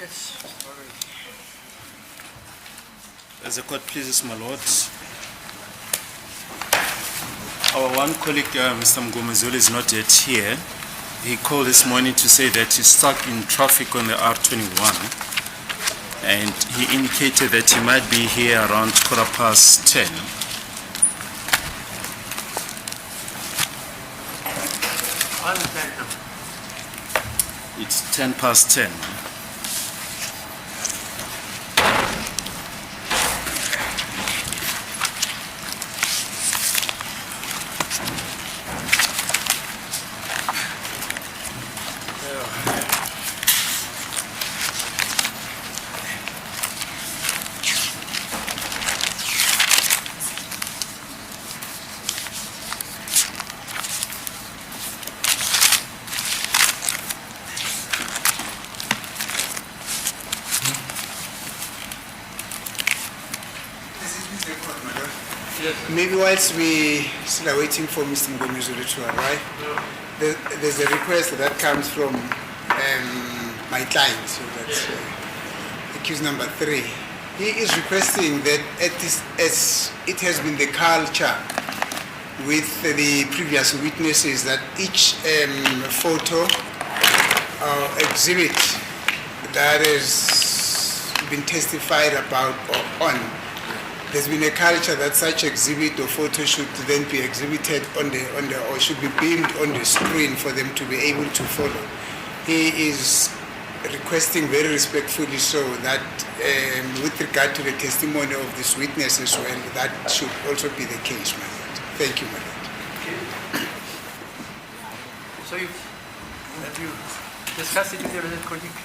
Yes, sorry. As the court pleases, my lord, our one colleague, Mr. Mgomezulu, is not yet here. He called this morning to say that he's stuck in traffic on the R21, and he indicated that he might be here around 10:15. I understand now. It's 10:10. Maybe whilst we still are waiting for Mr. Mgomezulu to arrive, there's a request that comes from my client, so that's accused number 3. He is requesting that as it has been the culture with the previous witnesses that each photo or exhibit that has been testified about or on, there's been a culture that such exhibit or photo should then be exhibited on the or should be beamed on the screen for them to be able to follow. He is requesting very respectfully so that with regard to the testimony of this witness as well, that should also be the case, my lord. Thank you, my lord. So have you discussed it with your colleague?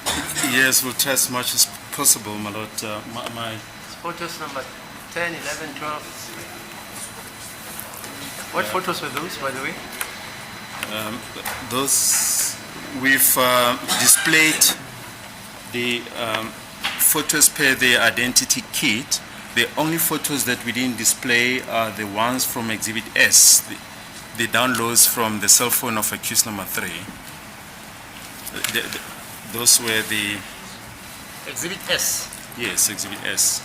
Yes, we'll try as much as possible, my lord. My Photos number 10, 11, 12. What photos were those, by the way? Those we've displayed the photos per the identity kit. The only photos that we didn't display are the ones from Exhibit S, the downloads from the cell phone of accused number 3. Those were the... Exhibit S. Yes, Exhibit S.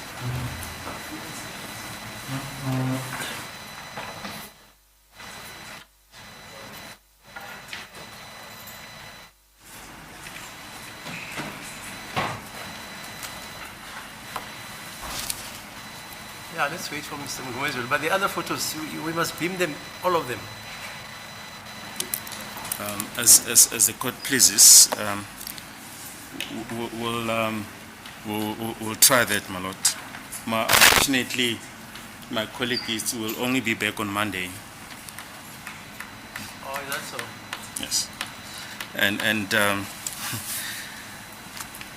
Yeah, let's wait for Mr. Mgomezulu. But the other photos, we must beam them, all of them. As the court pleases, we'll try that, my lord. Unfortunately, my colleague will only be back on Monday. Oh, is that so? Yes, and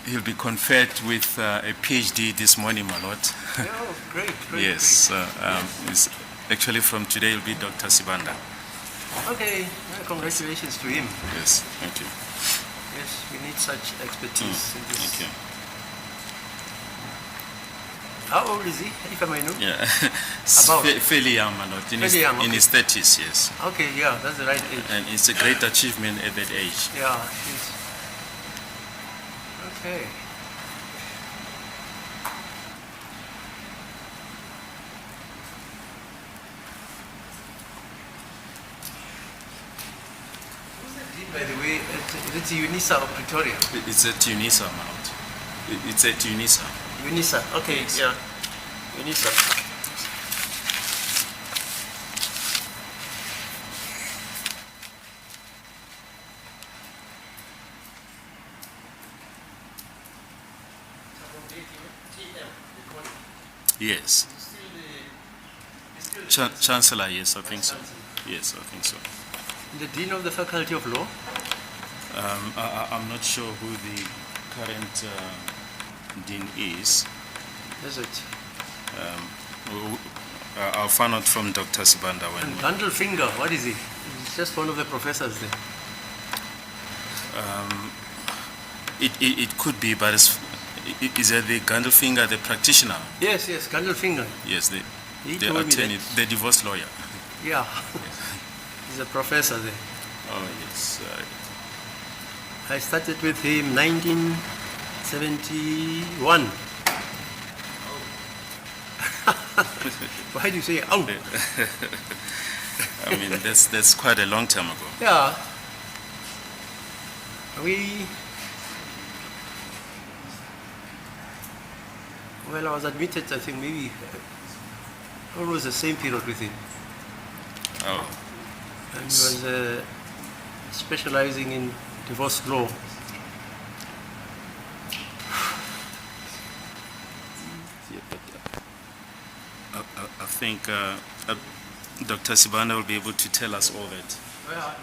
he'll be conferred with a PhD this morning, my lord. Oh, great. Yes, he's actually from today will be Dr. Sibanda. Okay, well, congratulations to him. Yes, thank you. Yes, we need such expertise in this. Thank you. How old is he, if I may know? Yeah, About? Fairly young, my lord. In his 30s, yes. Okay, yeah, that's the right age. And it's a great achievement at that age. Yeah, it is. Okay. By the way, it's UNISA of Pretoria. It's at UNISA, my lord. It's at UNISA. UNISA, okay, Yes. yeah. UNISA. Yes. Chancellor, yes, I think so. Yes, I think so. The Dean of the Faculty of Law? I'm not sure who the current dean is. Is it? I'll find out from Dr. Sibanda when. And Gandalfinger, what is he? He's just one of the professors there. It could be, but is it the Gandalfinger, the practitioner? Yes, Gandalfinger. Yes, He the told me attorney, that. the divorce lawyer. Yeah. He's a professor there. Oh yes. I started with him 19 71. Why do you say oh? I mean, that's quite a long time ago. Yeah. Well, I was admitted, I think maybe almost the same period with him. Oh, And he was specializing in divorce law. yeah, but I think Dr. Sibanda will be able to tell us all that. Yeah.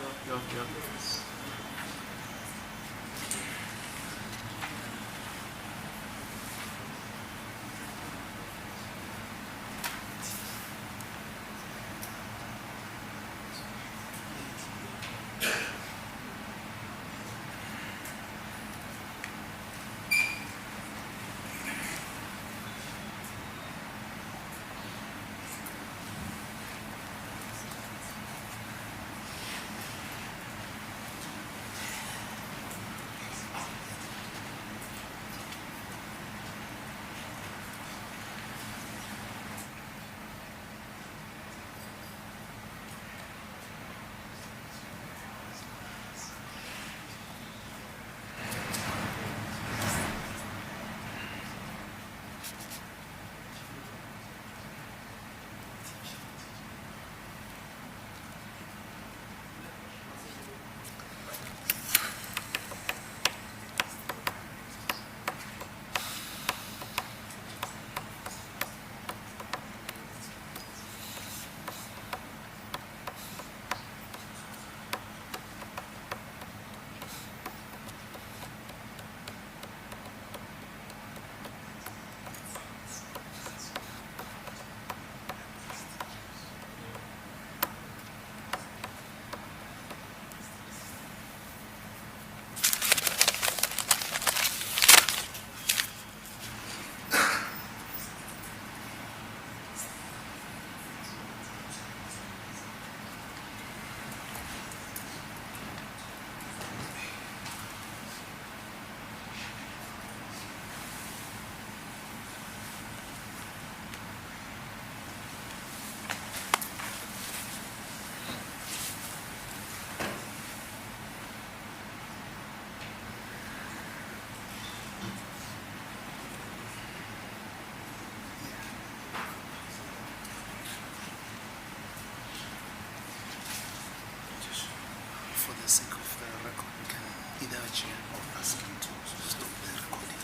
For the sake of the record, we can either adjourn or ask him to stop the recording.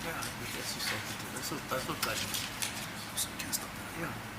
Yeah, that's what pleasure. So we can stop the recording. Yeah.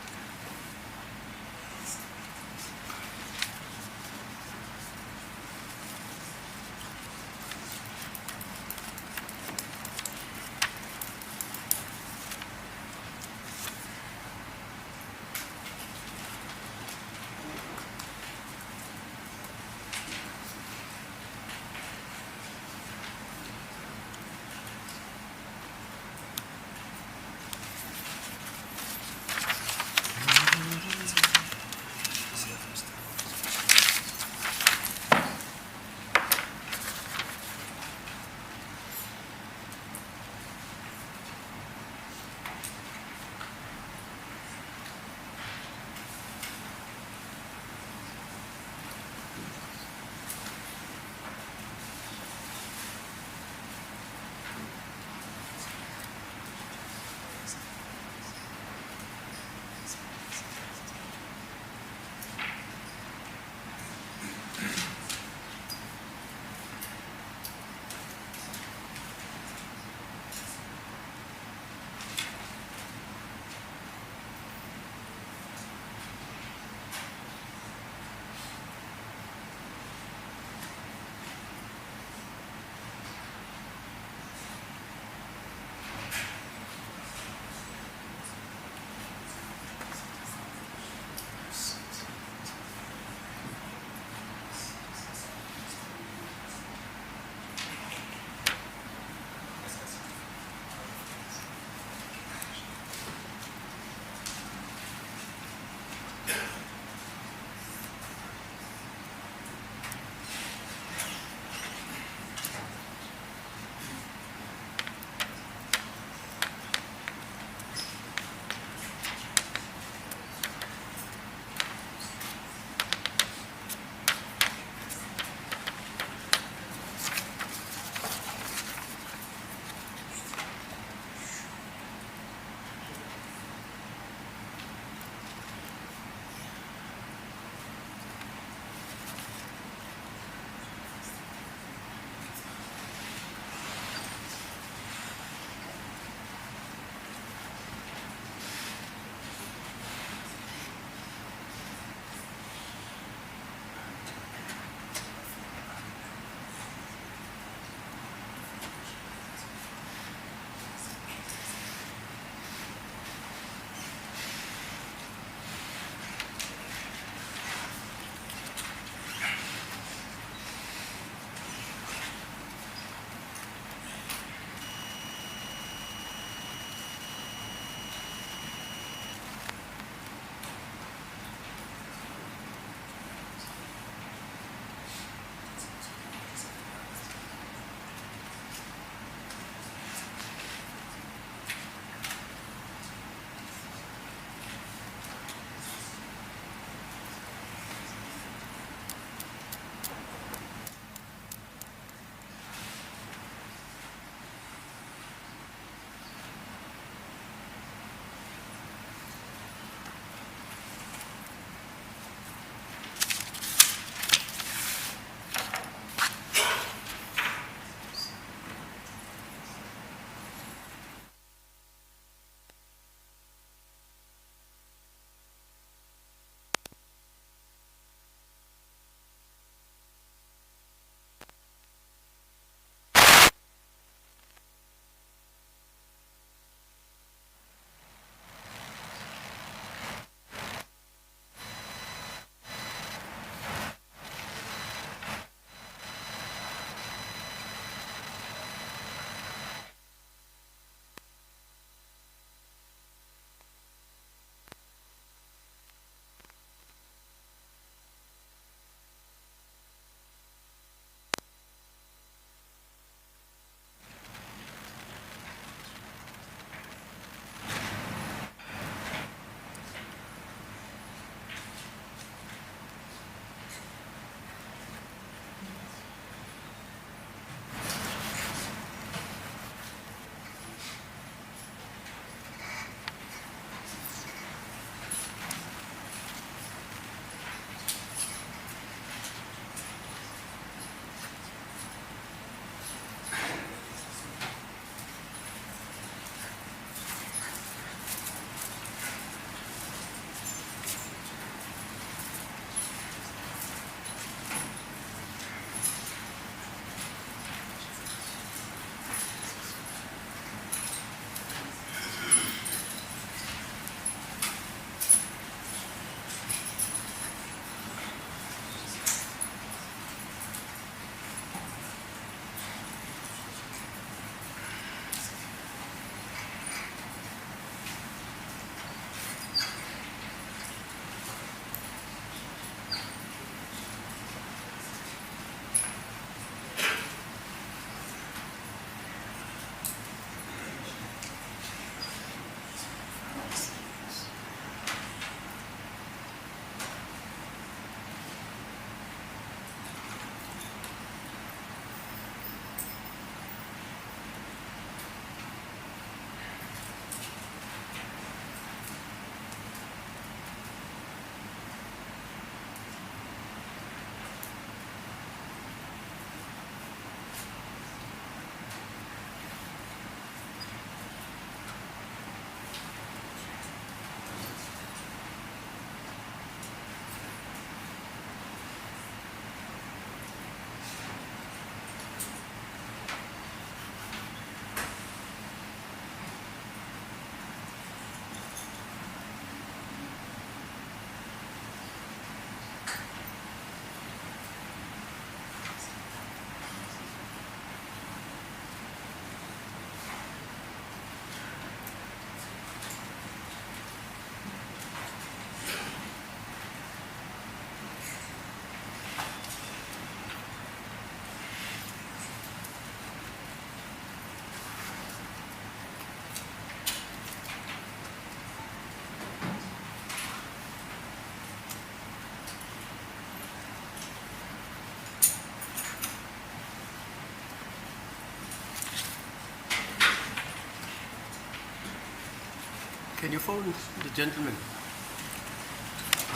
Can you phone the gentleman?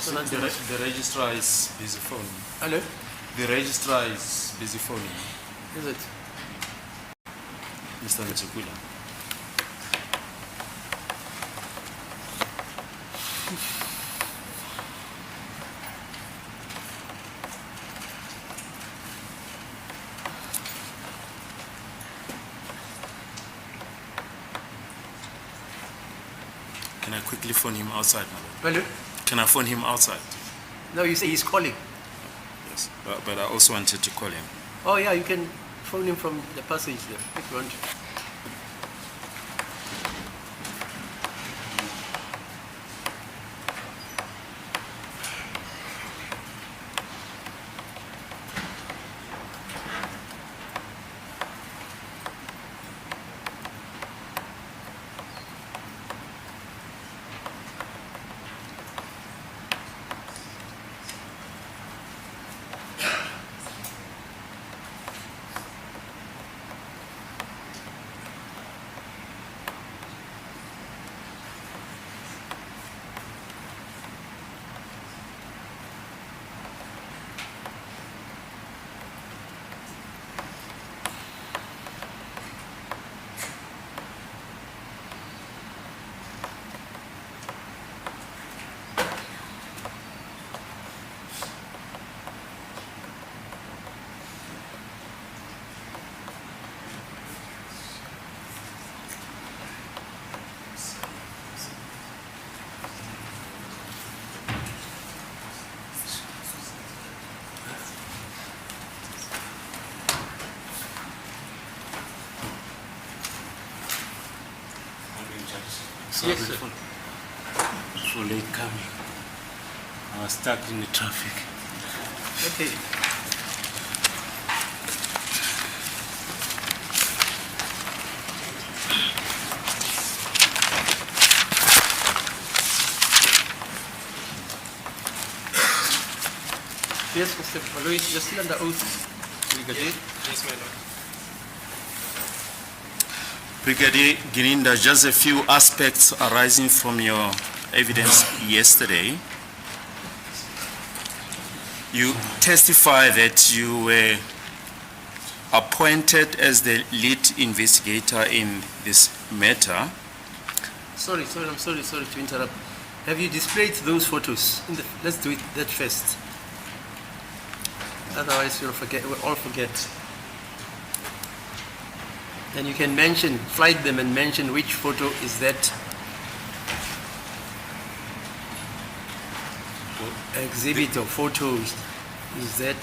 So that The registrar is busy phoning. Hello? The registrar is busy phoning. Is it? Mr. Mtsukula. Can I quickly phone him outside, madam? Hello? Can I phone him outside? No, you say he's calling. Yes. But I also wanted to call him. Oh yeah, you can phone him from the passage there if you want. Sorry Yes, sir. for late coming. I was stuck in the traffic. Okay. Yes, Mr. Alois, you're still under oath. Brigadier? Yes, my lord. Brigadier Gininda, just a few aspects arising from your evidence yesterday. You testify that you were appointed as the lead investigator in this matter. Sorry, I'm sorry to interrupt. Have you displayed those photos? Let's do it that first. Otherwise we'll all forget. And you can flight them and mention which photo is that exhibit or photos is that.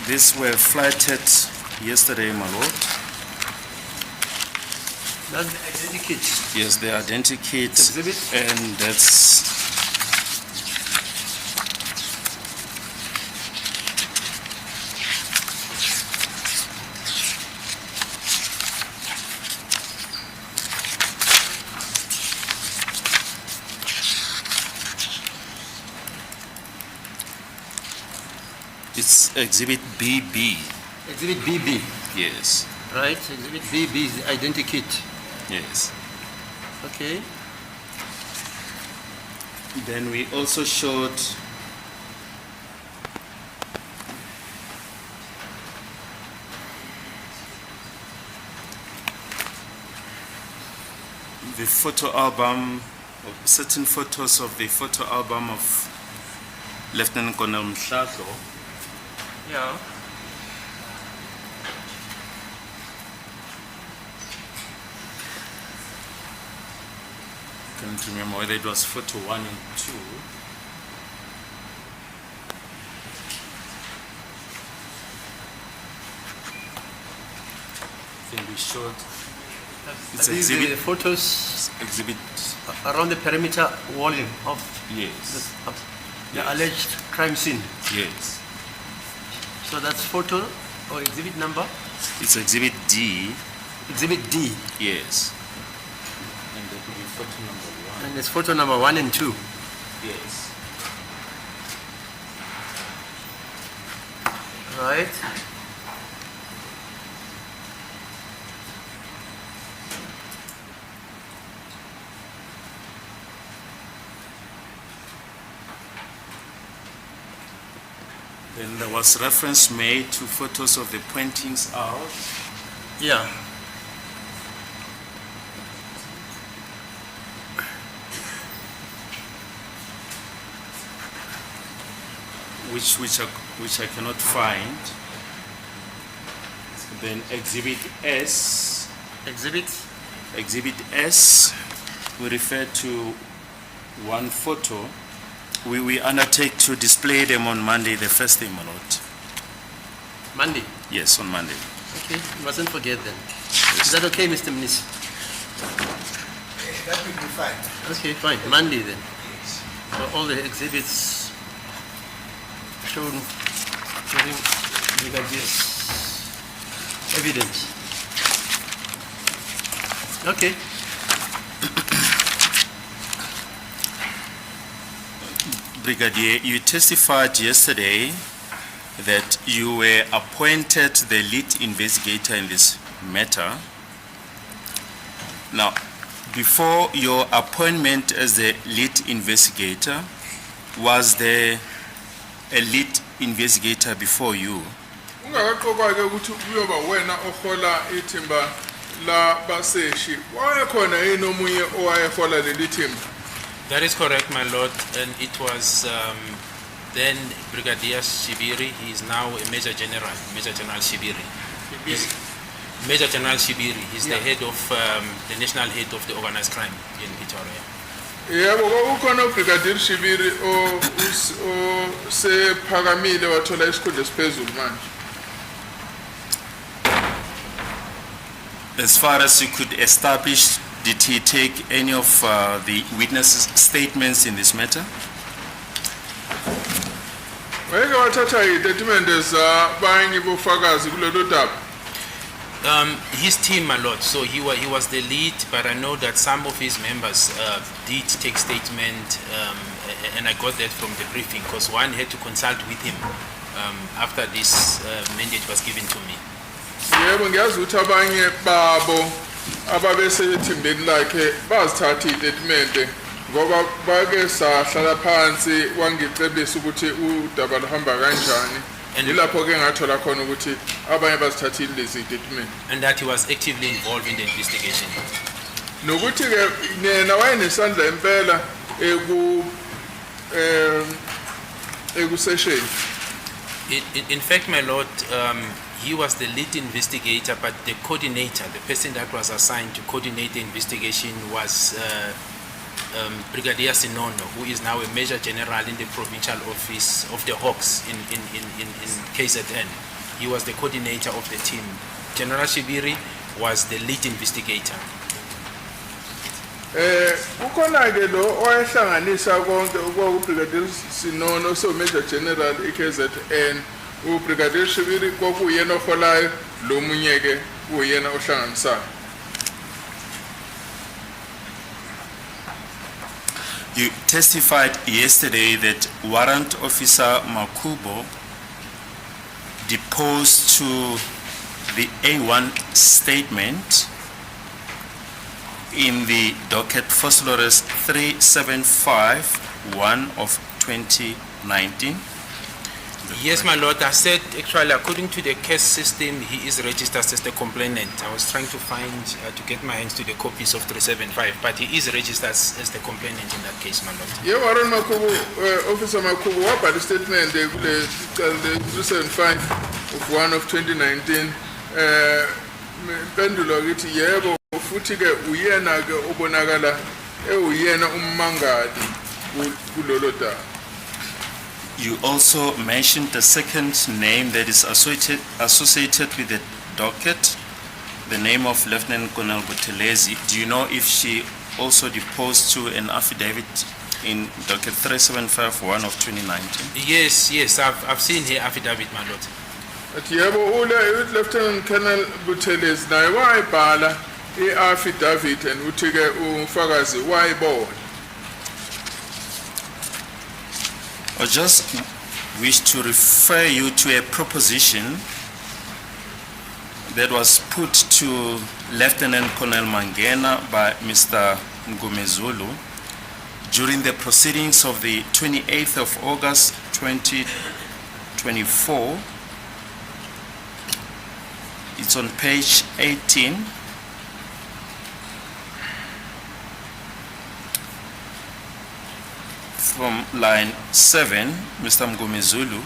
These were flighted yesterday, my lord. That's the identikit. Yes, the identikit, Exhibit? and that's it's exhibit BB. Exhibit BB, Yes, right? Exhibit BB is the identikit. yes. Okay. Then we also showed the photo album, certain photos of the photo album of Lieutenant Colonel Mhlahlo. Yeah. I can't remember whether it was photo 1 and 2. Then we showed It's These are exhibit- the photos exhibit, around the perimeter wall of yes, the alleged crime scene. yes. So that's photo or exhibit number? It's exhibit D, Exhibit D. yes. And that will be photo number 1. And it's photo number 1 and 2. Yes. Right. Then there was reference made to photos of the pointings out. Yeah. which I cannot find. Then Exhibit S. Exhibit. Exhibit S, we refer to one photo. We undertake to display them on Monday, the first day, my lord. Monday. Yes, on Monday. Okay, you mustn't forget then. Is that okay, Mr. Minister? That will be fine. Okay, fine. Monday then. So all the exhibits shown during Brigadier's evidence. Okay. Brigadier, you testified yesterday that you were appointed the lead investigator in this matter. Now, before your appointment as the lead investigator, was there a lead investigator before you? Ungakaqokwa-ke ukuthi kuyoba wena ohola ithimba labaseshi. Wayekhona yini omunye owayehola leli thimba? That is correct, my lord, and it was then Brigadier Shibiri. He is now a Major General Shibiri. Major General Shibiri. He's the head of the national head of the organized crime in Pretoria. Yebo, kwakukhona uBrigadier Shibiri osephakamile wathola isikhundla esiphezulu manje. As far as you could establish, did he take any of the witnesses' statements in this matter? Wayeke wathatha itatimende zabanye bofakazi kulelo daba. His team, my lord. So he was the lead, but I know that some of his members did take statement, and I got that from the briefing because one had to consult with him after this mandate was given to me. Yebo, ngiyazi ukuthi abanye babo ababesethembeni lakhe bazithatha itatimende ngoba bake sahlala phansi wangicebisa ukuthi udaba luhamba kanjani. Yilapho ke ngathola khona ukuthi abanye bazithathile lezi statement. And that he was actively involved in the investigation. Nokuthi ke yena wayenesandla impela ekusesheni. In fact, my lord, he was the lead investigator, but the coordinator, the person that was assigned to coordinate the investigation was Brigadier Sinono, who is now a Major General in the provincial office of the Hawks in KZN. He was the coordinator of the team. General Shibiri was the lead investigator. Ukhona ke lo owayehlanganisa konke uBrigadier Sinono so Major General KZN, uBrigadier Shibiri kwakuyena oholayo, lo munye ke uyena ohlanganisayo. You testified yesterday that Warrant Officer Makubo deposed to the A1 statement in the docket First Lawrence 3751 of 2019. Yes, my lord. I said, actually, according to the case system, he is registered as the complainant. I was trying to find, to get my hands to the copies of 375, but he is registered as the complainant in that case, my lord. Yeah, Warrant Makubu, Officer Makubu, what the statement, the 375 of 1 of 2019, pendulo githi yebo futhi ke uyena ke obonakala uyena ummangali kulolo daba. You also mentioned the second name that is associated with the docket, the name of Lieutenant Colonel Buthelezi. Do you know if she also deposed to an affidavit in docket 3751 of 2019? Yes, I've seen her affidavit, my lord. Athi yebo Lieutenant Colonel Buthelezi naye wayibhala i-affidavit and uthi ke ufakazi wayibona. I just wish to refer you to a proposition that was put to Lieutenant Colonel Mangena by Mr. Ngumezulu during the proceedings of the 28th of August 2020 24. It's on page 18. From line 7, Mr. Mgomezulu,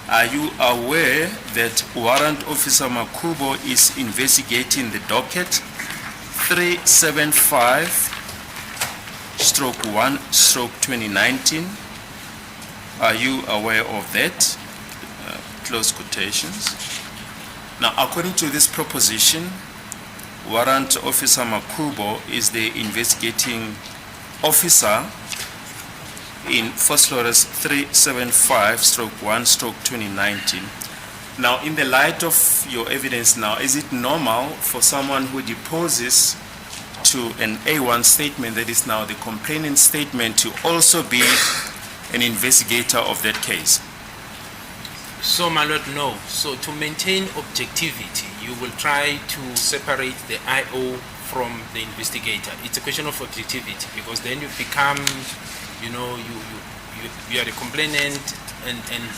are you aware that Warrant Officer Makubo is investigating the docket 375/1/2019? Are you aware of that? Close quotations. Now, according to this proposition, Warrant Officer Makubo is the investigating officer in Phosphorus 375/1/2019. Now, in the light of your evidence now, is it normal for someone who deposes to an A1 statement that is now the complainant statement to also be an investigator of that case? So, my lord, no. So, to maintain objectivity, you will try to separate the IO from the investigator. It's a question of objectivity, because then you become, you know, you are the complainant and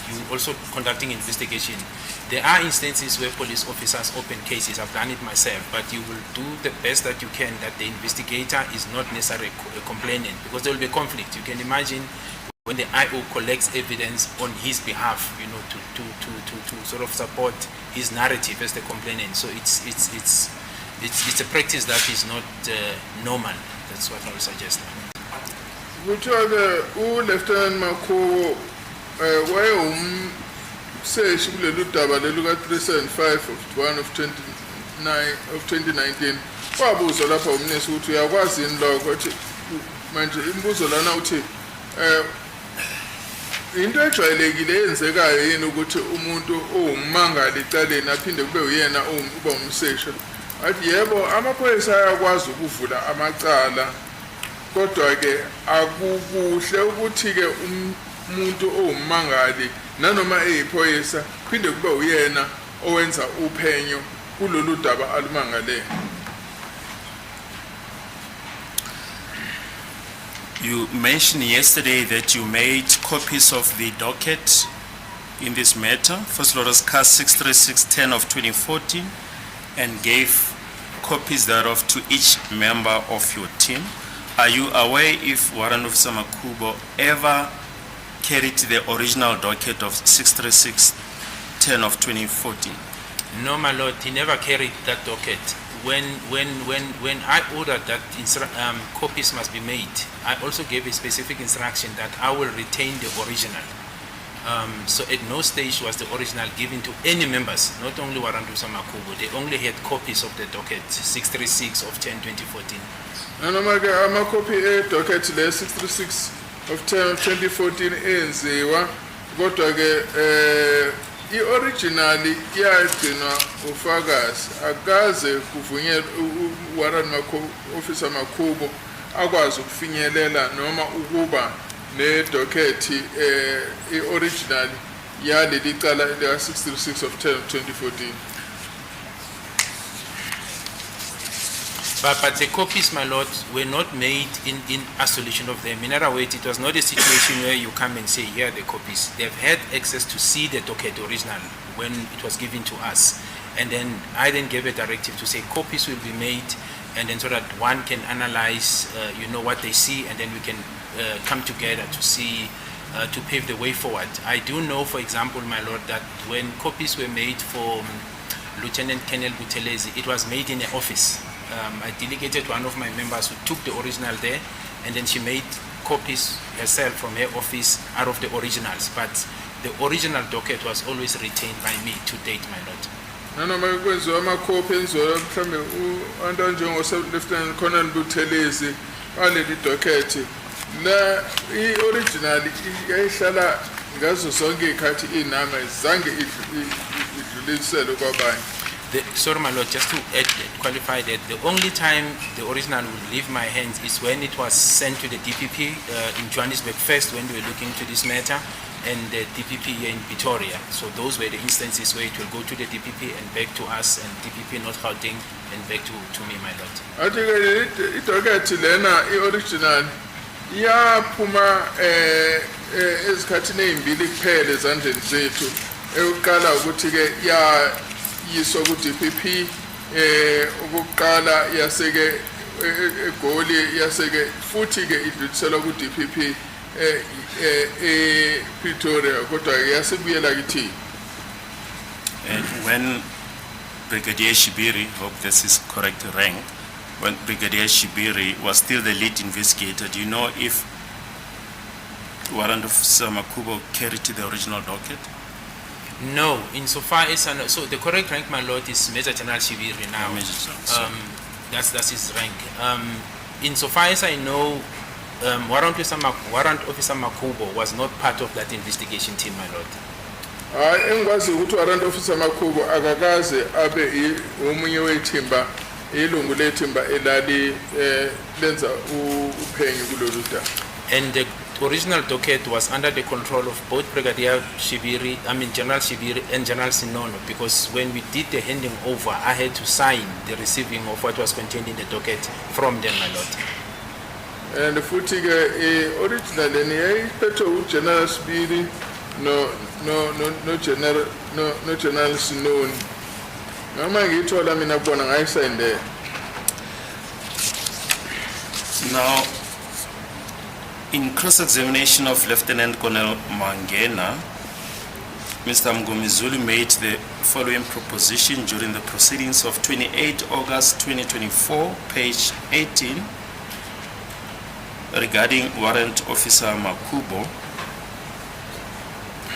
you also conducting investigation. There are instances where police officers open cases. I've done it myself, but you will do the best that you can that the investigator is not necessarily a complainant, because there will be conflict. You can imagine when the IO collects evidence on his behalf, you know, to sort of support his narrative as the complainant. So it's a practice that is not normal. That's what I would suggest. Kuthiwa-ke uLieutenant Makubo wayewumseshi kulelu daba lelu ka-375/1/2019. Wabuzwa lapha umnisi ukuthi uyakwazi yini lokho, ethi manje imibuzo lana uthi into ejwayelekile eyenzekayo yini ukuthi umuntu owummangali ecaleni aphinde kube uyena uba umseshi. Athi yebo, amaphoyisa ayakwazi ukuvula amacala, kodwa-ke akukuhle ukuthi-ke umuntu owummangali nanoma eyiphoyisa phinde kube uyena owenza uphenyo kulolu daba alumangale. You mentioned yesterday that you made copies of the docket in this matter, First Lord's Cast 63610 of 2014, and gave copies thereof to each member of your team. Are you aware if Warrant Officer Makubo ever carried the original docket of 63610 of 2014? No, my lord, he never carried that docket. When I ordered that copies must be made, I also gave a specific instruction that I will retain the original. So at no stage was the original given to any members, not only Warrant Officer Makubo. They only had copies of the docket 636 of 10/2014. Nanoma-ke amakopi e-docket le 636 of 10/2014 enziwa, kodwa-ke i-original iyagcinwa ufakazi. Akaze kuvunyelwe Warrant Officer Makubo akwazi ukufinyelela noma ukuba ne-docket i-original yaleli cala lika 636 of 10/2014. But the copies, my lord, were not made in isolation of them. In other words, it was not a situation where you come and say, here are the copies. They've had access to see the docket original when it was given to us. And then I then gave a directive to say copies will be made, and then so that one can analyze, what they see, and then we can come together to see, to pave the way forward. I do know, for example, my lord, that when copies were made for Lieutenant Colonel Buthelezi, it was made in an office. I delegated one of my members who took the original there, and then she made copies herself from her office out of the originals. But the original docket was always retained by me to date, my lord. Nanoma kwenziwa amakopi enziwa mhlawumbe u-under njengo-Lieutenant Colonel Buthelezi aleli docket, la i-original yayihlala ngazo zonke iy'khathi inama zange idluliselwe kwabanye. Sorry, my lord, just to qualify that, the only time the original would leave my hands is when it was sent to the DPP in Johannesburg first, when we were looking into this matter, and the DPP here in Pretoria. So those were the instances where it will go to the DPP and back to us, and DPP not Gauteng and back to me, my lord. Athi-ke i-docket lena i-original iyaphuma ezikhathini ey'mbili kuphela ezandleni zethu. eyokuqala ukuthi ke yayiswa ku DPP ukuqala yaseke eGoli yaseke futhi ke idluliselwa ku DPP Pretoria kodwa yasebuyela kithi. And when Brigadier Shibiri, hope this is correct rank, when Brigadier Shibiri was still the lead investigator, do you know if Warrant Officer Makubo carried to the original docket? No, insofar as so the correct rank, my lord, is Major General Shibiri now. Major General, That's his rank. Insofar as I know, Warrant Officer Makubo was not part of that investigation team, my lord. Engikwazi ukuthi Warrant Officer Makubo akakaze abe omunye wethimba ilungu lethimba elali lenza uphenyo kulolu daba. And the original docket was under the control of both Brigadier Shibiri, General Shibiri and General Sinono, because when we did the handing over, I had to sign the receiving of what was contained in the docket from them, my lord. And futhi ke originally niyayiphethwe uGeneral Shibiri no General Sinono. Ngama ngithola mina kubona ngayisayini there. Now, in cross-examination of Lieutenant Colonel Mangena, Mr. Mngomezulu made the following proposition during the proceedings of 28 August 2024, page 18, regarding Warrant Officer Makubo.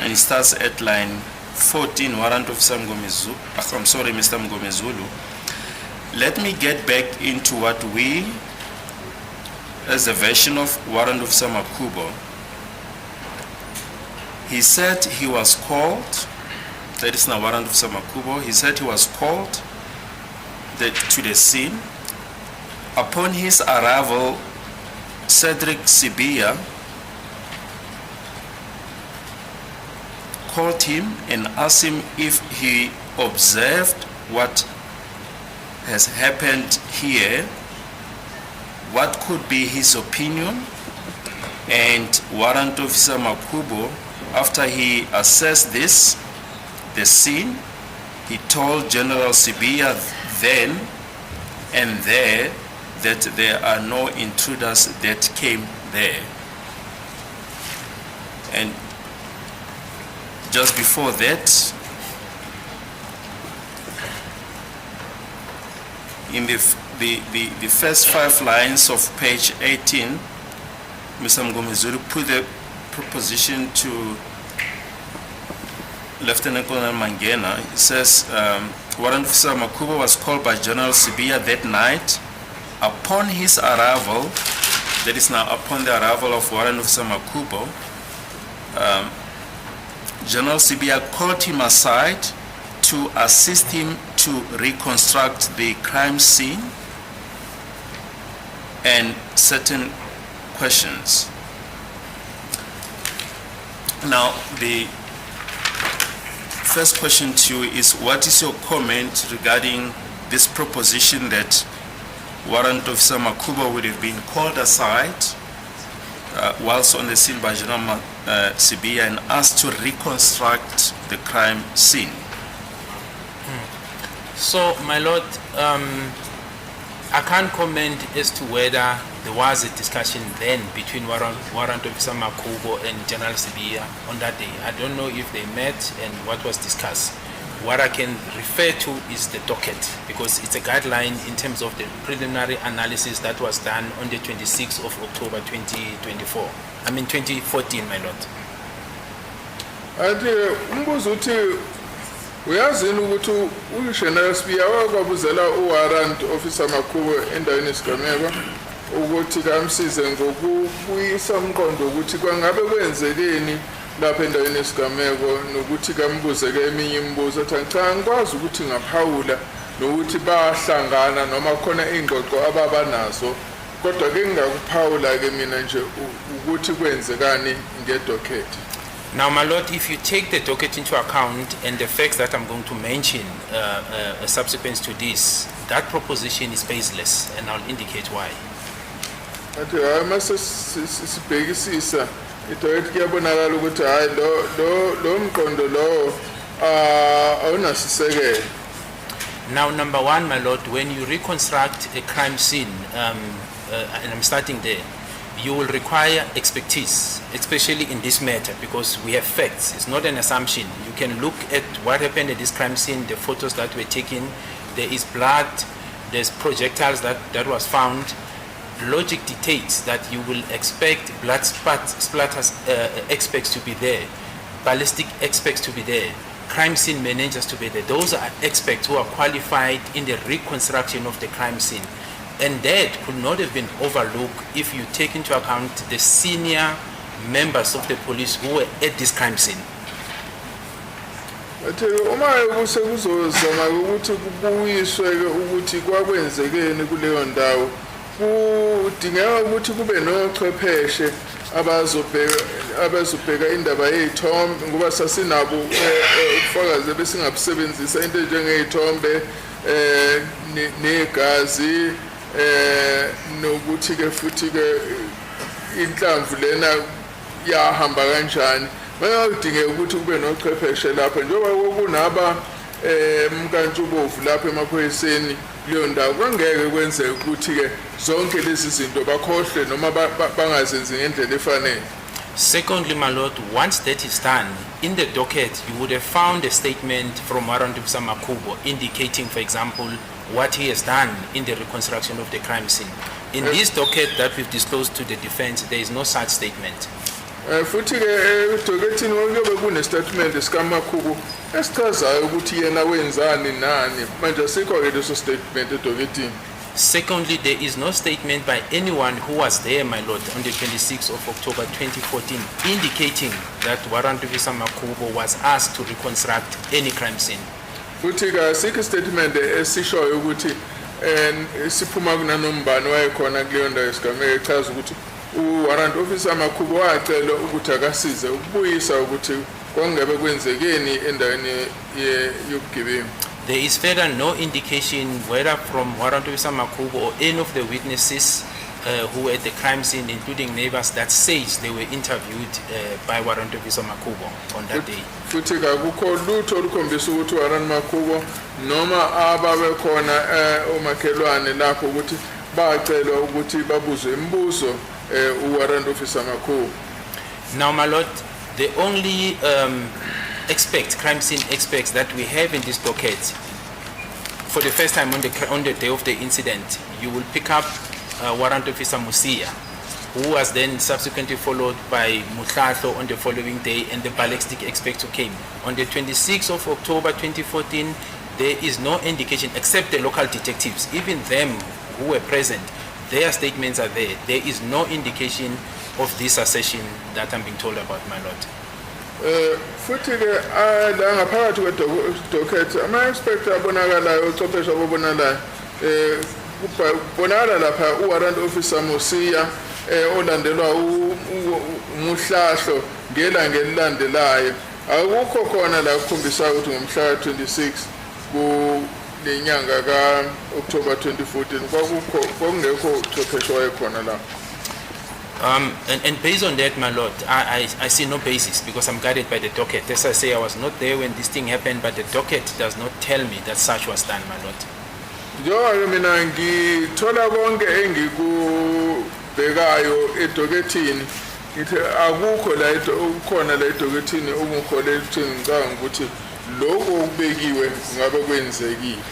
And it starts at line 14, Warrant Officer Mngomezulu. I'm sorry, Mr. Mngomezulu. Let me get back into what we, as a version of Warrant Officer Makubo. He said he was called, that is now Warrant Officer Makubo, he said he was called to the scene. Upon his arrival, Cedric Sibia called him and asked him if he observed what has happened here, what could be his opinion. And Warrant Officer Makubo, after he assessed the scene, he told General Sibia then and there that there are no intruders that came there. And just before that, in the first 5 lines of page 18, Mr. Mngomezulu put the proposition to Lieutenant Colonel Mangena. He says, Warrant Officer Makubo was called by General Sibia that night. Upon his arrival, that is now upon the arrival of Warrant Officer Makubo, General Sibia called him aside to assist him to reconstruct the crime scene and certain questions. Now, the first question to you is, what is your comment regarding this proposition that Warrant Officer Makubo would have been called aside whilst on the scene by General Sibia and asked to reconstruct the crime scene? So, my lord, I can't comment as to whether there was a discussion then between Warrant Officer Makubo and General Sibia on that day. I don't know if they met and what was discussed. What I can refer to is the docket, because it's a guideline in terms of the preliminary analysis that was done on the 26th of October 2014, my lord. Ade umbuzo uthi uyazini ukuthi uGeneral Sibia wakwabuzela uWarrant Officer Makubo endaweni esigameko ukuthi kamsize ngokubuyisa umqondo ukuthi kwangabe kwenzekeni lapha endaweni esigameko nokuthi kambuze ke eminye imibuzo athi cha ngikwazi ukuthi ngaphawula nokuthi bahlangana noma khona ingxoxo ababanazo, kodwa ke ngingakuphawula ke mina nje ukuthi kwenzekani ngedocket. Now, my lord, if you take the docket into account and the facts that I'm going to mention subsequent to this, that proposition is baseless, and I'll indicate why. Ati mase sibhekisisa idocket kuyabonakala ukuthi hayi lo mqondo lo awunasisekelo. Now, number one, my lord, when you reconstruct a crime scene, and I'm starting there, you will require expertise, especially in this matter, because we have facts. It's not an assumption. You can look at what happened at this crime scene, the photos that were taken. There is blood, there's projectiles that was found. Logic dictates that you will expect blood splatters experts to be there, ballistic experts to be there, crime scene managers to be there. Those are experts who are qualified in the reconstruction of the crime scene. And that could not have been overlooked if you take into account the senior members of the police who were at this crime scene. Bathe uma kusekuzozama ukuthi kubuyiswe ukuthi kwakwenzekeni kuleyo ndawo kudingeka ukuthi kube nochwepheshe abazobheka indaba yezithombe ngoba sasinabo ubufakazi besingabusebenzisa into njengezithombe negazi nokuthi ke futhi ke inhlamvu lena yahamba kanjani bayadingeka ukuthi kube nochwepheshe lapha njengoba kunaba mkantshubovu lapha emaphoyiseni leyo ndawo kwangeke kwenzeke ukuthi ke zonke lezi zinto bakhohle noma bangazenzi ngendlela efanele. Secondly, my lord, once that is done, in the docket, you would have found a statement from Warrant Officer Makubo indicating, for example, what he has done in the reconstruction of the crime scene. In this docket that we've disclosed to the defense, there is no such statement. Futhi ke edokethini kuyobe kunestatement sikaMakubo esichazayo ukuthi yena wenzani nani manje sikho ke leso statement edokethini. Secondly, there is no statement by anyone who was there, my lord, on the 26th of October 2014, indicating that Warrant Officer Makubo was asked to reconstruct any crime scene. Futhi ke sikho statement esishoyo ukuthi siphuma kunanombani wayekhona kuleyo ndawo esigameke echaza ukuthi Warrant Officer Makubo wacela ukuthi akasize ukubuyisa ukuthi kwangabe kwenzekeni endaweni yokugebengu. There is further no indication whether from Warrant Officer Makubo or any of the witnesses who were at the crime scene, including neighbors, that says they were interviewed by Warrant Officer Makubo on that day. Futhi akukho lutho olukhombisa ukuthi Warrant Makubo noma ababekhona omakhelwane lapho ukuthi bacela ukuthi babuzwe imibuzo Warrant Officer Makubo. Now, my lord, the only crime scene experts that we have in this docket, for the first time on the day of the incident, you will pick up Warrant Officer Musia, who was then subsequently followed by Mutlatho on the following day, and the ballistic experts who came. On the 26th of October 2014, there is no indication, except the local detectives, even them who were present, their statements are there. There is no indication of this assertion that I'm being told about, my lord. Futhi ke la ngaphakathi kwedocket ama-inspector abonakalayo ochwepheshe abonakalayo kubonakala lapha uWarrant Officer Musia olandelwa uMuhlahlo ngelanga elilandelayo akukho khona la kukhombisa ukuthi ngomhla ka-26 kulenyanga ka-October 2014 kwakungekho uchwepheshe wayekhona lapho. And based on that, my lord, I see no basis because I'm guided by the docket. As I say, I was not there when this thing happened, but the docket does not tell me that such was done, my lord. Njengoba mina ngithola konke engikubhekayo edokethini ngithi akukho la ukhona la edokethini okukholela ukuthi ngicabanga ukuthi lokho okubekiwe ngabe kwenzekile.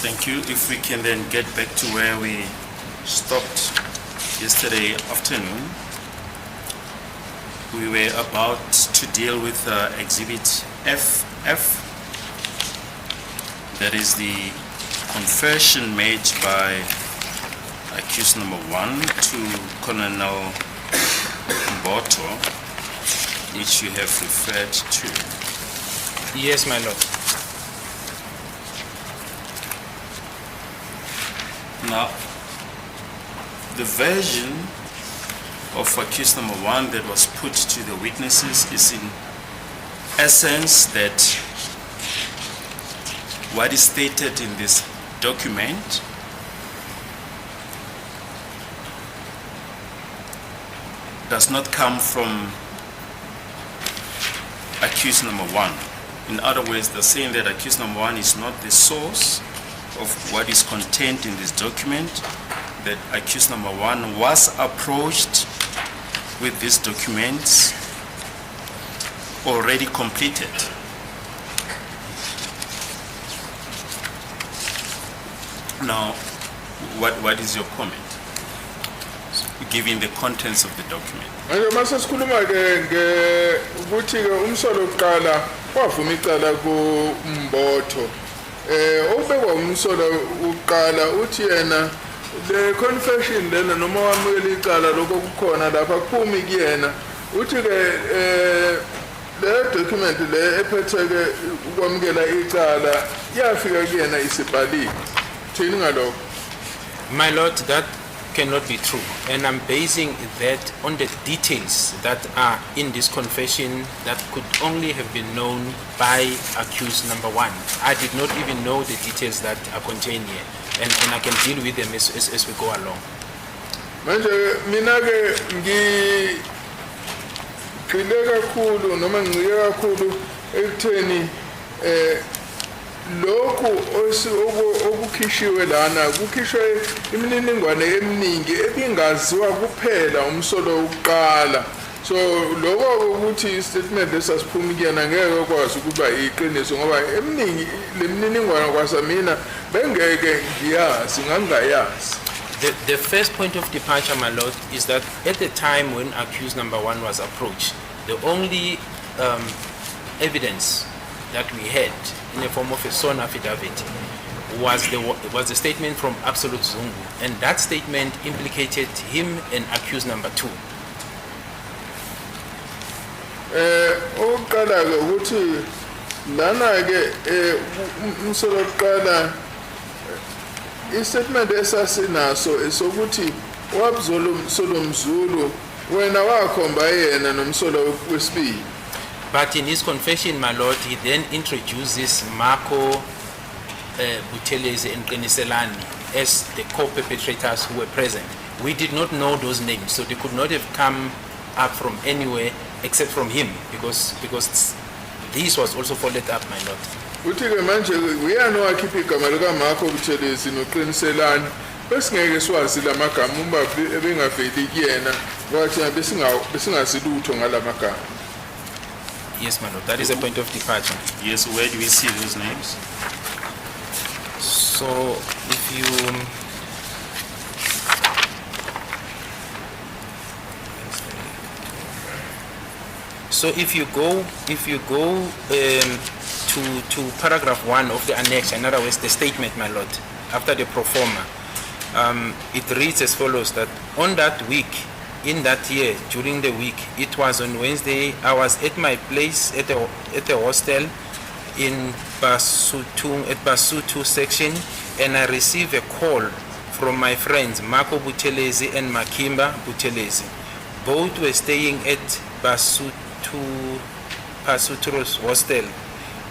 Thank you. If we can then get back to where we stopped yesterday afternoon, we were about to deal with Exhibit FF. That is the confession made by accused number 1 to Colonel Mboto, which you have referred to. Yes, my lord. Now, the version of accused number 1 that was put to the witnesses is in essence that what is stated in this document does not come from accused number one. In other words, they're saying that accused number one is not the source of what is contained in this document, that accused number one was approached with these documents already completed. Now, what is your comment, given the contents of the document? Manje mase sikhuluma ke ukuthi ke umsolo oqala wavuma icala ku Mbotho. Obekwa umsolo uqala uthi yena le confession lena noma wamukela icala lokho kukhona lapha kuphumi kuyena uthi ke le document le ephetheke ukwamukela icala yafika kuyena isibhaliwe. Thini ngalokho? My Lord, that cannot be true, and I'm basing that on the details that are in this confession that could only have been known by accused number one. I did not even know the details that are contained here, and I can deal with them as we go along. Manje mina ke ngigxile kakhulu noma ngicike kakhulu ekutheni lokhu okukhishiwe lana kukhishwe imininingwane eminingi ebingaziwa kuphela umsolo uqala. So lokho ukuthi statement lesasiphuma kuyena ngeke kwazi ukuba iqiniso ngoba eminingi lemininingwane kwasamina bengeke ngiyazi ngangayazi. The first point of departure, my Lord, is that at the time when accused number one was approached, the only evidence that we had in the form of a sworn affidavit was the statement from Absolute Zungu, and that statement implicated him and accused number two. Oqala ke ukuthi lana ke umsolo oqala istatement esasinaso esokuthi wabzolo umsolo mzulu wena wakhomba yena nomsolo wesibili. But in his confession, my Lord, he then introduces Marco Buthelezi and Qiniselani as the co-perpetrators who were present. We did not know those names, so they could not have come up from anywhere except from him, because this was also followed up, my Lord. Uthi ke manje uyana wakhipha igama lika Marco Buthelezi noQiniselani besingeke swazi lamagama umba ebengaveli kuyena wathi besingasilutho ngalamagama. Yes, my Lord, that is a point of departure. Yes, where do we see those names? So if you go to paragraph 1 of the annex, in other words, the statement, my Lord, after the pro forma, it reads as follows: that on that week, in that year, during the week, it was on Wednesday, I was at my place at the hostel in Basutu section, and I received a call from my friends Marco Buthelezi and Makimba Buthelezi. Both were staying at Basutu's hostel,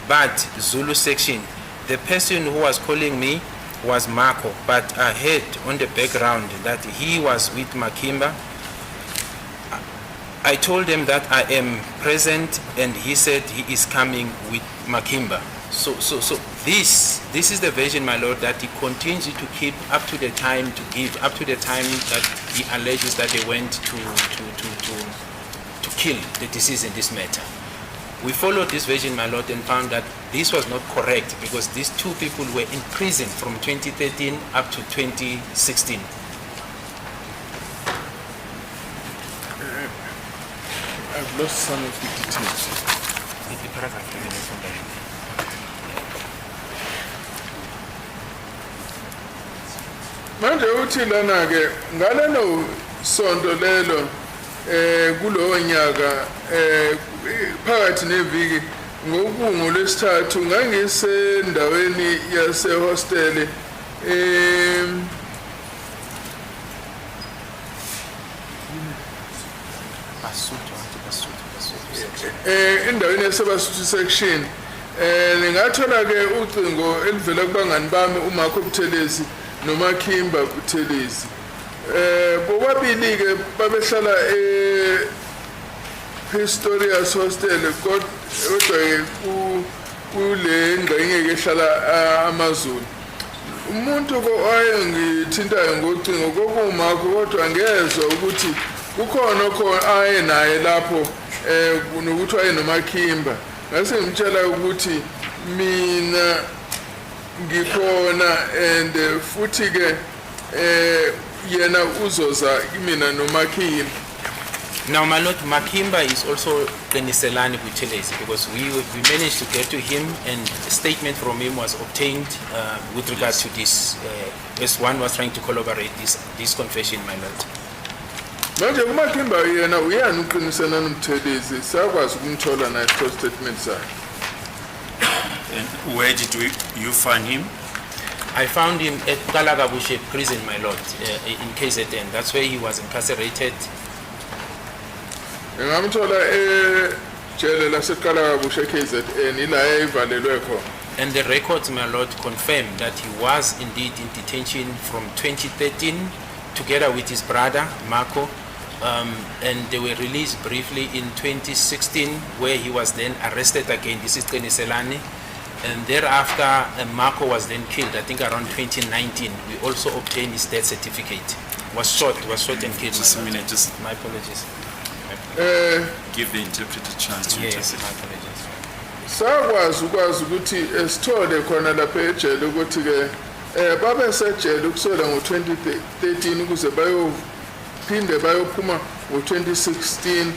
but Zulu section. The person who was calling me was Marco, but I heard on the background that he was with Makimba. I told him that I am present, and he said he is coming with Makimba. So this is the version, my Lord, that he continues to keep up to the time to give up to the time that he alleges that they went to kill the deceased in this matter. We followed this version, my Lord, and found that this was not correct because these two people were in prison from 2013 up to 2016. I've lost some of the details. The paragraph taken from there. Manje uthi lana ke ngalelo sonto lelo kulowo nyaka phakathi neviki ngobungu lesithathu ngangisendaweni yase hostel endaweni yaseBasutu section ngingathola ke ucingo elivela kubangani bami uMarco Buthelezi noMakimba Buthelezi bobabili ke babehlala Pistorius Hostel kodwa kule ngxenye ke ehlala amaZulu. Umuntu ko ayengithintayo ngocingo kokumakho kodwa ngezwe ukuthi kukhona aye naye lapho kunokuthi aye noMakhimba. Ngase ngimtshela ukuthi mina ngikhona and futhi ke yena uzoza mina noMakhimba. Now, my lord, Makhimba is also Qiniselani Buthelezi, because we managed to get to him, and a statement from him was obtained with regards to this, as one was trying to corroborate this confession, my lord. Manje kuMakhimba yena uyani uqinisana noMthelezi sakwazi ukumthola na statement sakhe. And where did you find him? I found him at Kalagabushe prison, my lord, in KZN. That's where he was incarcerated. Ngamthola ejele laseKalabushe KZN ila evalelwe khona. And the records, my lord, confirm that he was indeed in detention from 2013 together with his brother, Marco, and they were released briefly in 2016, where he was then arrested again. This is Qiniselani. And thereafter, Marco was then killed, I think around 2019. We also obtained his death certificate. Was shot and killed. Just a minute, just My apologies. give the interpreter a chance to Yes, interpret. my apologies. Sakwazi ukuthi esithole khona lapha ejele ukuthi ke babe sejele ukusela ngo2013 ukuze bayophinde bayophuma ngo2016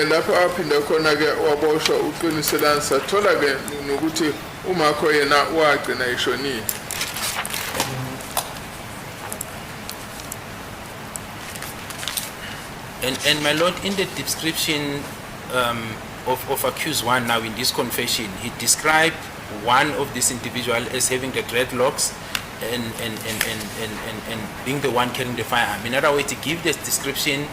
lapho aphinda khona ke waboshwa uqiniselana sathola ke nokuthi umakho yena wagcina eshonile. And my lord, in the description of accused one now in this confession, he described one of this individual as having the dreadlocks and being the one carrying the firearm. In other words, to give this description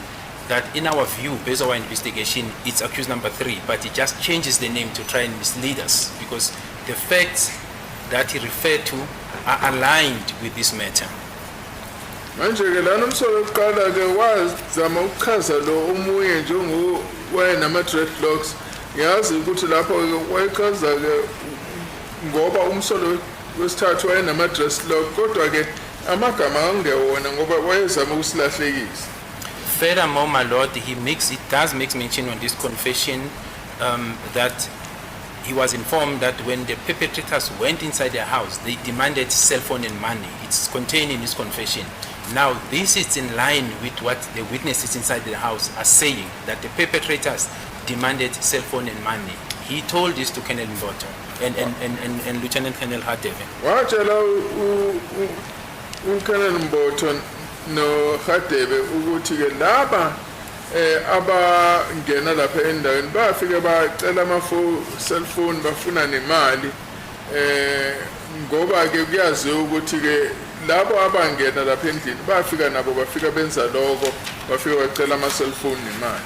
that in our view, based on our investigation, it's accused number 3, but he just changes the name to try and mislead us, because the facts that he referred to are aligned with this matter. Manje ke lana umsolo oqala ke wazama ukuchaza lo omunye njengo wayena dreadlocks. Ngiyazi ukuthi lapho ke wayechaza ke ngoba umsolo wesithathu wayena dreadlocks kodwa ke amagama angewona ngoba wayezama ukusilahlekisa. Furthermore, my lord, it does make mention on this confession that he was informed that when the perpetrators went inside their house, they demanded cell phone and money. It's contained in his confession. Now, this is in line with what the witnesses inside the house are saying, that the perpetrators demanded cell phone and money. He told this to Colonel Mboto and Lieutenant Colonel Hadebe. Watshela uKolonel Mboto no Hadebe ukuthi ke laba abangena lapha endaweni bafika bacela cell phone bafuna nemali ngoba ke kuyaziwa ukuthi ke labo abangena lapha endlini bafika nabo bafika benza lokho bafika bacela cell phone nemali.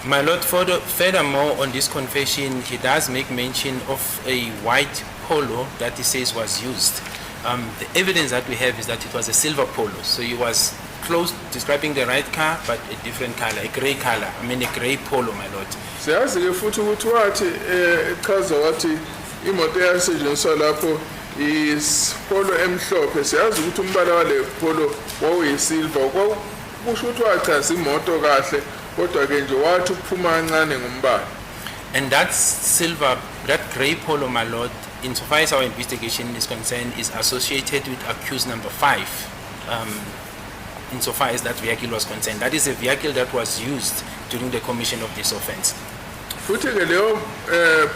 My lord, furthermore, on this confession, he does make mention of a white polo that he says was used. The evidence that we have is that it was a silver polo, so he was close describing the right car, but a different color, a gray color. I mean, a gray polo, my lord. Siyazi ke futhi ukuthi wathi echaza wathi imoto yasetshenziswa lapho is polo emhlophe. Siyazi ukuthi umbala wale polo wawuyisilver. Kusho ukuthi wachaza imoto kahle kodwa ke nje wathi ukuphuma kancane ngombala. And that silver, that gray polo, my lord, insofar as our investigation is concerned, is associated with accused number 5. Insofar as that vehicle was concerned, that is a vehicle that was used during the commission of this offense. Futhi ke leyo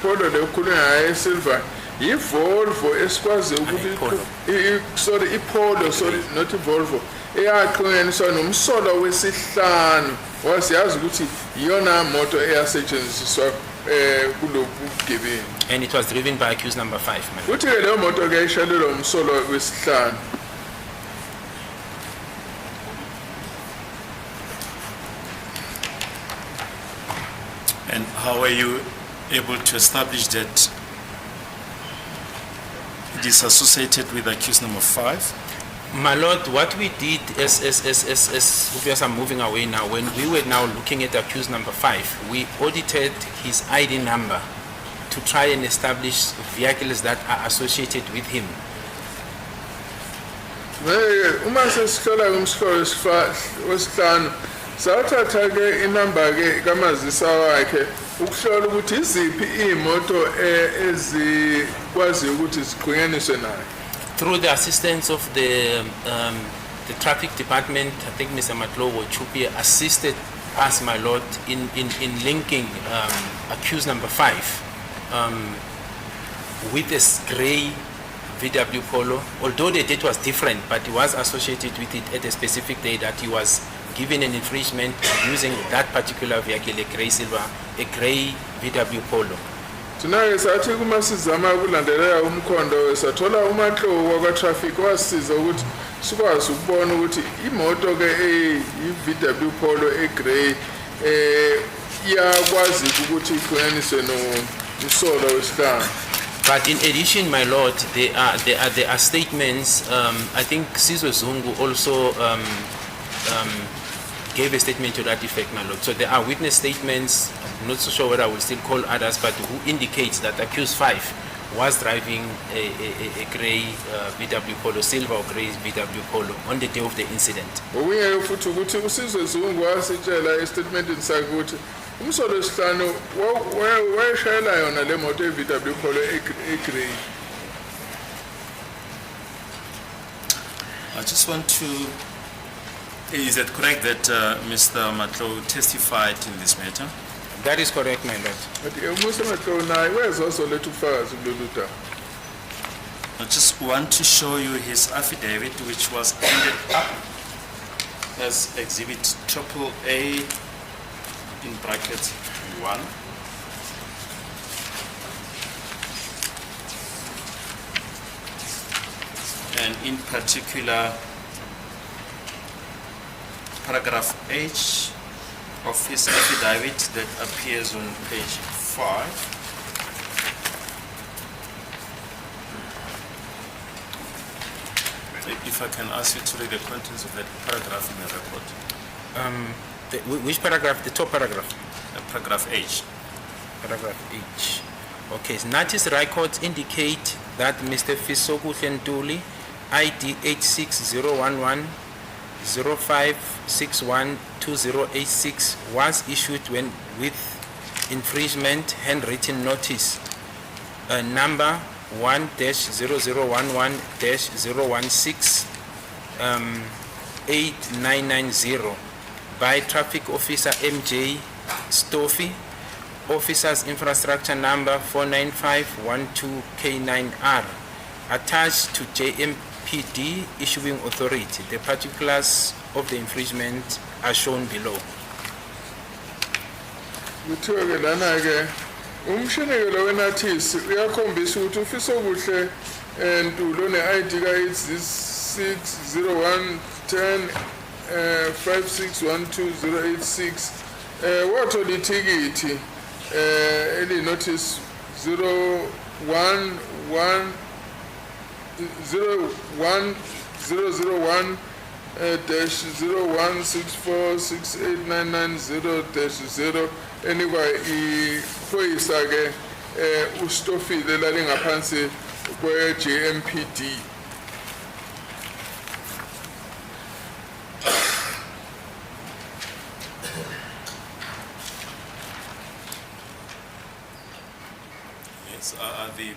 polo le ukhulunywa silver Volvo esikwazi ukuthi sorry iPolo sorry not iVolvo eyaqhunyaniswa nomsolo wesihlanu wasiyazi ukuthi iyona moto eyasetshenziswa kulobu gebengu. And it was driven by accused number 5. Futhi ke leyo moto ke ishayelelwa umsolo wesihlanu. And how are you able to establish that it is associated with accused number 5? My lord, what we did as obvious I'm moving away now, when we were now looking at accused number 5, we audited his ID number to try and establish vehicles that are associated with him. Uma sesihlola kumsikolo wesihlanu sathatha ke inamba ke kamazisa wakhe ukuhlola ukuthi iziphi imoto ezikwazi ukuthi ziqhunyaniswe naye. Through the assistance of the traffic department, I think Mr. Matlowo Chupi assisted us, my lord, in linking accused number 5 with this grey VW Polo. Although the date was different, but it was associated with it at a specific day that he was given an infringement using that particular vehicle, a grey silver, a grey VW Polo. Tonight sathi kuma sizama ukulandelela umkhondo sathola uMatlowo wakwa traffic wasiza ukuthi sikwazi ukubona ukuthi imoto ke i-VW Polo e-grey iyakwazi ukuthi iqhunyaniswe nomsolo wesihlanu. But in addition, my lord, there are statements. I think Sizwe Zungu also gave a statement to that effect, my lord. So there are witness statements. I'm not so sure whether I will still call others, but who indicates that accused 5 was driving a grey VW Polo, silver or grey VW Polo, on the day of the incident. Okunye futhi ukuthi uSizwe Zungu wasitshela estatementini sakhe ukuthi umsolo wesihlanu wayeshayela yona le moto e-VW Polo e-grey. I just want to, is it correct that Mr. Matlowo testified in this matter? That is correct, my lord. But uMusa Matlowo naye wezoletha ubufakazi kulolu daba. I just want to show you his affidavit, which was ended up as Exhibit AAA in brackets 1. And in particular, paragraph H of his affidavit that appears on page 5. If I can ask you to read the contents of that paragraph in the report. Which paragraph? The top paragraph? Paragraph H. Paragraph H. Okay, Natis records indicate that Mr. Fisoku Ntuli, ID 86011 05612086, was issued when with infringement handwritten notice number 1-0011-016 8990 by Traffic Officer MJ Stoffy, Officer's Infrastructure number 49512K9R, attached to JMPD Issuing Authority. The particulars of the infringement are shown below. Kuthiwe ke lana ke umshenekelo wenathisi uyakhombisa ukuthi uFisokuhle Ntuli ne-ID ka-8601110 5612-086 wathola ithikithi eli-notice 011-001-016468990-0 enikwa iphoyisa ke uStofile lalingaphansi kwe-JMPD. Are the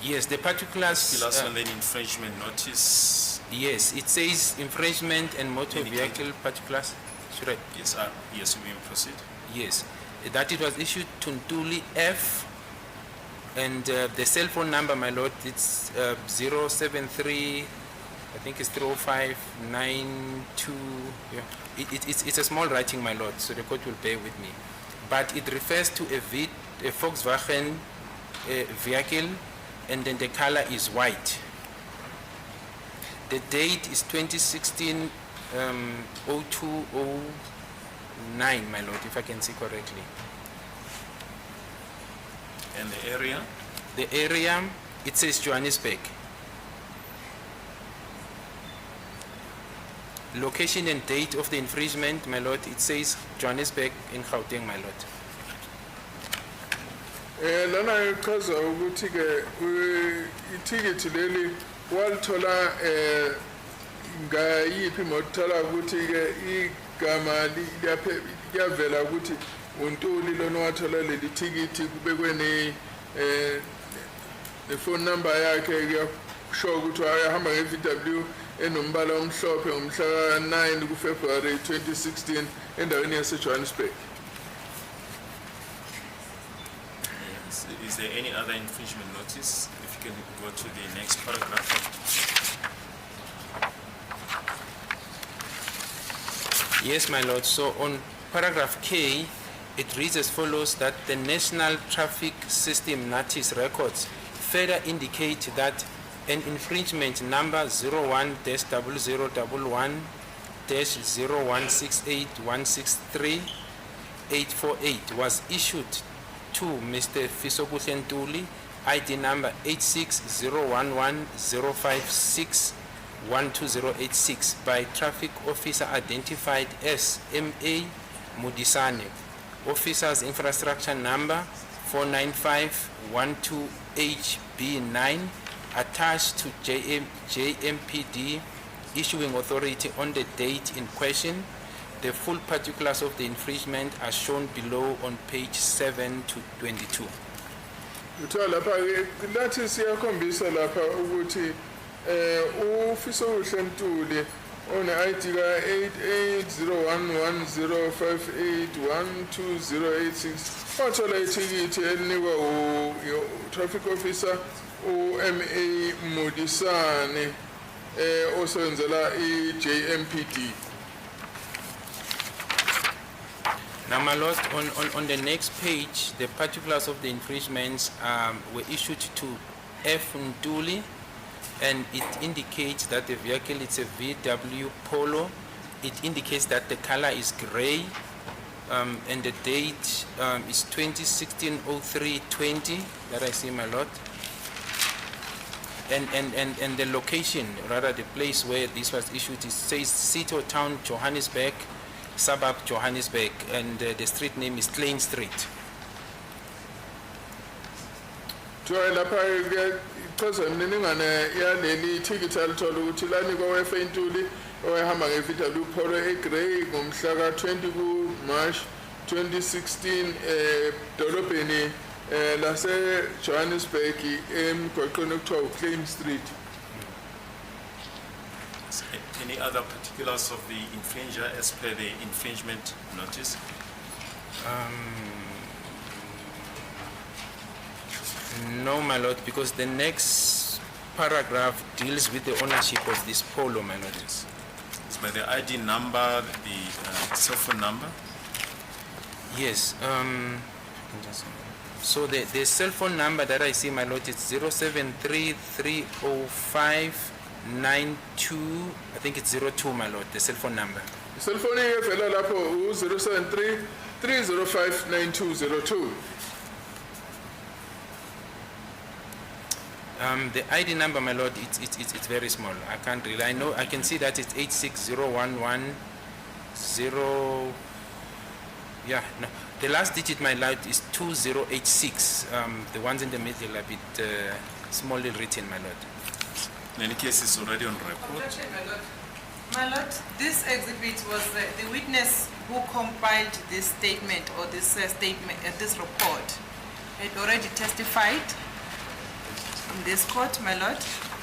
Yes, the particulars. last one, then infringement notice? Yes, it says infringement and motor Indicate. vehicle particulars. Should I? Yes, yes, you may proceed. Yes, that it was issued to Ntuli F, and the cell phone number, my lord, it's 073, I think it's 30592. Yeah. It's a small writing, my lord, so the court will bear with me. But it refers to a Volkswagen vehicle, and then the color is white. The date is 2016 0209, my lord, if I can see correctly. And the area? The area, it says Johannesburg. Location and date of the infringement, my lord, it says Johannesburg in Gauteng, my lord. Lana ichaza ukuthi ke ithikithi leli walithola ngayiphi mothola ukuthi ke igama liyavela ukuthi uNtuli lona wathola leli thikithi kubekwe ne phone number yakhe kusho ukuthi ayahamba nge-VW enombala omhlophe ngomhla 9 kuFebruary 2016 endaweni yaseJohannesburg. Is there any other infringement notice? If you can go to the next paragraph. Yes, my lord. So on paragraph K, it reads as follows that the National Traffic System NATIS records further indicate that an infringement number 01-0011-0168163848 was issued to Mr. Fisobuhle Ntuli, ID number 860110561286 by traffic officer identified as M.A. Mudisane, officer's infrastructure number 49512HB9, attached to JMPD issuing authority on the date in question. The full particulars of the infringement are shown below on page 7 to 22. Uthola lapha ke lathi siyakhombisa lapha ukuthi uFisobuhle Ntuli one ID ka 880110581286 wathola ithikithi elinikwa traffic officer uMA Mudisane osebenzela iJMPD. Now, my lord, on the next page, the particulars of the infringements were issued to F. Ntuli, and it indicates that the vehicle is a VW Polo. It indicates that the color is gray, and the date is 2016-03-20 that I see, my lord. And the location, rather the place where this was issued, it says City or Town, Johannesburg, suburb Johannesburg, and the street name is Klein Street. Uthola lapha ke ichaza imininingwane yaleli thikithi alithola ukuthi lanikwa weF Ntuli owahamba nge-VW Polo eGrey ngomhla ka-20 kuMarch 2016 edolobheni lase-Johannesburg emgwaqweni okuthiwa uClaim Street. Any other particulars of the infringer as per the infringement notice? No, my lord, because the next paragraph deals with the ownership of this Polo, my lord. It's by the ID number, the cell phone number? Yes. So the cell phone number that I see, my lord, is 07330592. I think it's 02, my lord, the cell phone number. Cell phone evela lapho u-073 305 9202. The ID number, my lord, it's very small. I can't really. I can see that it's 86011 0. Yeah, no. The last digit, my lord, is 2086. The ones in the middle are a bit smallly written, my lord. In any case, it's already on record. Objection, my lord. My lord, this exhibit was the witness who compiled this statement or this statement, this report, had already testified in this court, my lord.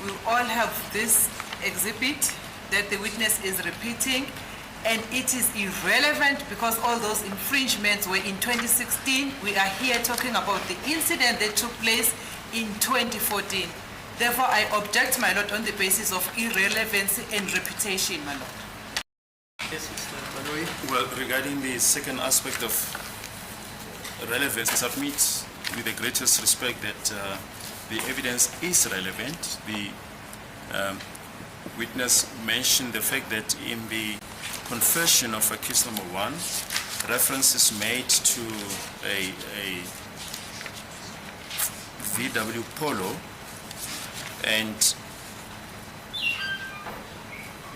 We all have this exhibit that the witness is repeating, and it is irrelevant because all those infringements were in 2016. We are here talking about the incident that took place in 2014. Therefore, I object, my lord, on the basis of irrelevancy and reputation, my lord. Yes, Mr. Baloyi. Well, regarding the second aspect of relevance, I submit with the greatest respect that the evidence is relevant. The witness mentioned the fact that in the confession of accused number 1, reference is made to a VW Polo, and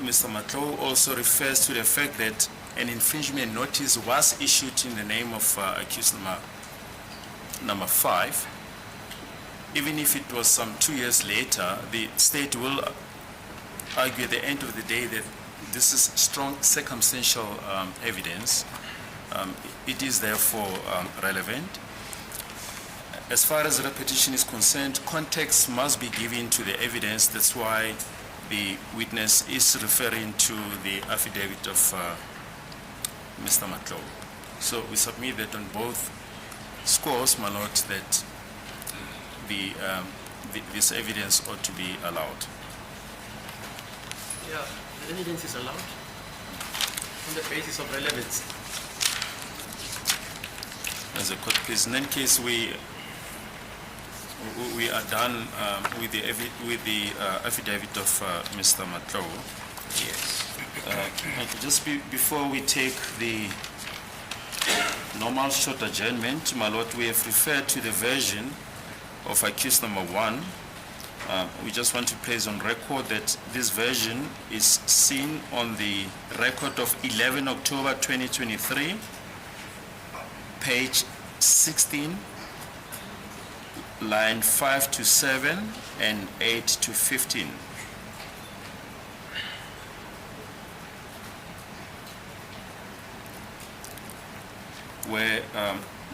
Mr. Matlo also refers to the fact that an infringement notice was issued in the name of accused number 5. Even if it was some 2 years later, the state will argue at the end of the day that this is strong circumstantial evidence. It is therefore relevant. As far as repetition is concerned, context must be given to the evidence. That's why the witness is referring to the affidavit of Mr. Matlo. So we submit that on both scores, my lord, that this evidence ought to be allowed. Yeah, the evidence is allowed on the basis of relevance. As a court, please. In any case, we are done with the affidavit of Mr. Matlo. Yes. Just before we take the normal short adjournment, my lord, we have referred to the version of accused number 1. We just want to place on record that this version is seen on the record of 11 October 2023, page 16, line 5 to 7 and 8 to 15. Where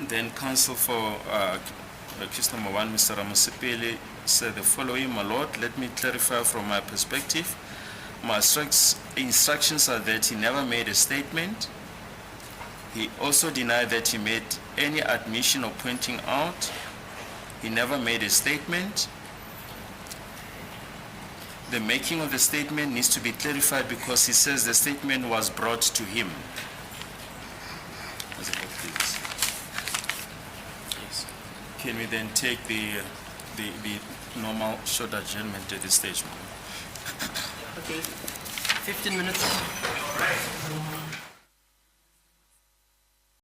then counsel for accused number 1, Mr. Ramasipeli, said the following: my lord, let me clarify from my perspective. My instructions are that he never made a statement. He also denied that he made any admission or pointing out. He never made a statement. The making of the statement needs to be clarified because he says the statement was brought to him. As a court, please. Yes. Can we then take the normal short adjournment at this stage? Okay, 15 minutes.